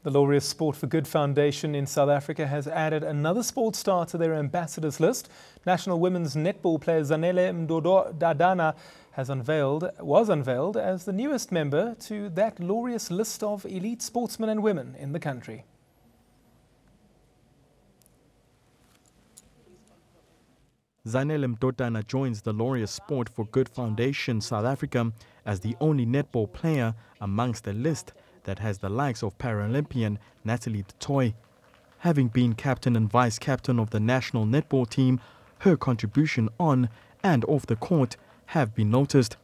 The Laureus Sport for Good Foundation in South Africa has added another sports star to their ambassadors list. National women's netball player Zanele Mdodana was unveiled as the newest member to that Laureus list of elite sportsmen and women in the country. Zanele Mdodana joins the Laureus Sport for Good Foundation South Africa as the only netball player amongst the list that has the likes of Paralympian Natalie du Toit. Having been captain and vice-captain of the national netball team, her contribution on and off the court have been noticed.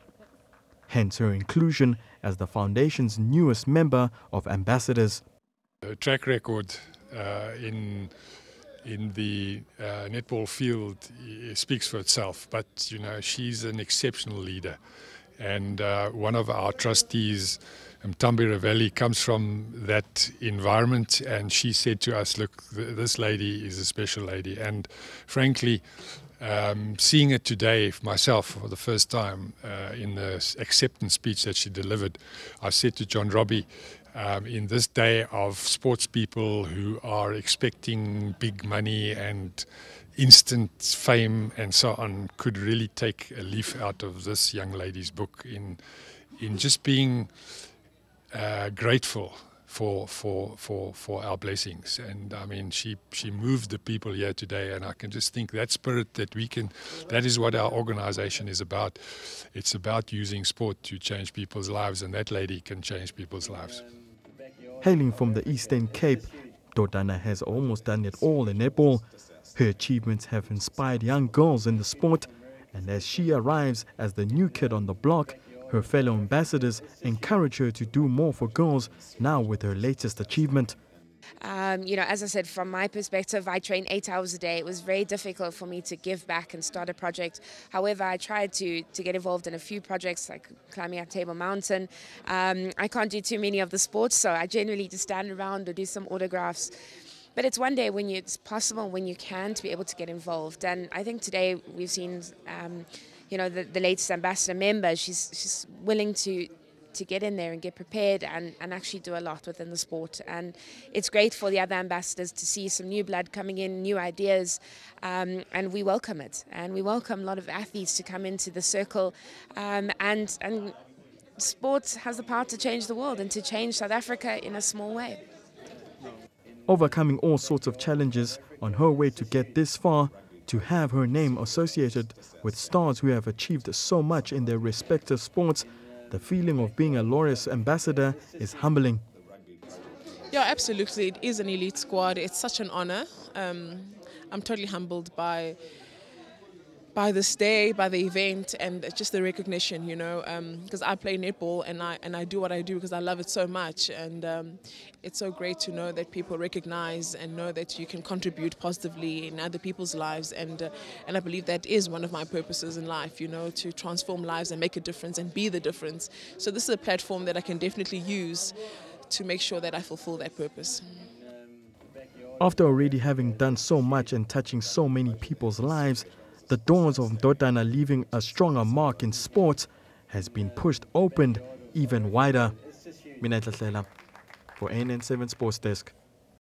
Hence her inclusion as the foundation's newest member of ambassadors. Her track record in the netball field speaks for itself, but you know, she's an exceptional leader, and one of our trustees, Mtambi Ravelli, comes from that environment, and she said to us, look, this lady is a special lady. And frankly, seeing it today myself for the first time in the acceptance speech that she delivered, I said to John Robbie, in this day of sports people who are expecting big money and instant fame and so on, could really take a leaf out of this young lady's book in just being grateful for our blessings. And I mean, she moved the people here today, and I can just think that spirit that is what our organization is about. It's about using sport to change people's lives, and that lady can change people's lives. Hailing from the Eastern Cape, Mdodana has almost done it all in netball. Her achievements have inspired young girls in the sport, and as she arrives as the new kid on the block, her fellow ambassadors encourage her to do more for girls now with her latest achievement. You know, as I said, from my perspective, I train 8 hours a day. It was very difficult for me to give back and start a project. However, I tried to get involved in a few projects, like climbing up Table Mountain. I can't do too many of the sports, so I generally just stand around or do some autographs. But it's one day when it's possible, when you can, to be able to get involved. And I think today we've seen, you know, the latest ambassador member. She's willing to get in there and get prepared and actually do a lot within the sport. And it's great for the other ambassadors to see some new blood coming in, new ideas, and we welcome it. And we welcome a lot of athletes to come into the circle, and sport has the power to change the world and to change South Africa in a small way. Overcoming all sorts of challenges on her way to get this far, to have her name associated with stars who have achieved so much in their respective sports, the feeling of being a Laureus ambassador is humbling. Yeah, absolutely. It is an elite squad. It's such an honor. I'm totally humbled by this day, by the event, and just the recognition, you know, because I play netball and I do what I do because I love it so much, and it's so great to know that people recognize and know that you can contribute positively in other people's lives, and I believe that is one of my purposes in life, you know, to transform lives and make a difference and be the difference. So this is a platform that I can definitely use to make sure that I fulfill that purpose. After already having done so much and touching so many people's lives, the doors of Mdodana leaving a stronger mark in sports has been pushed open even wider. Mina for ANN7 Sports Desk.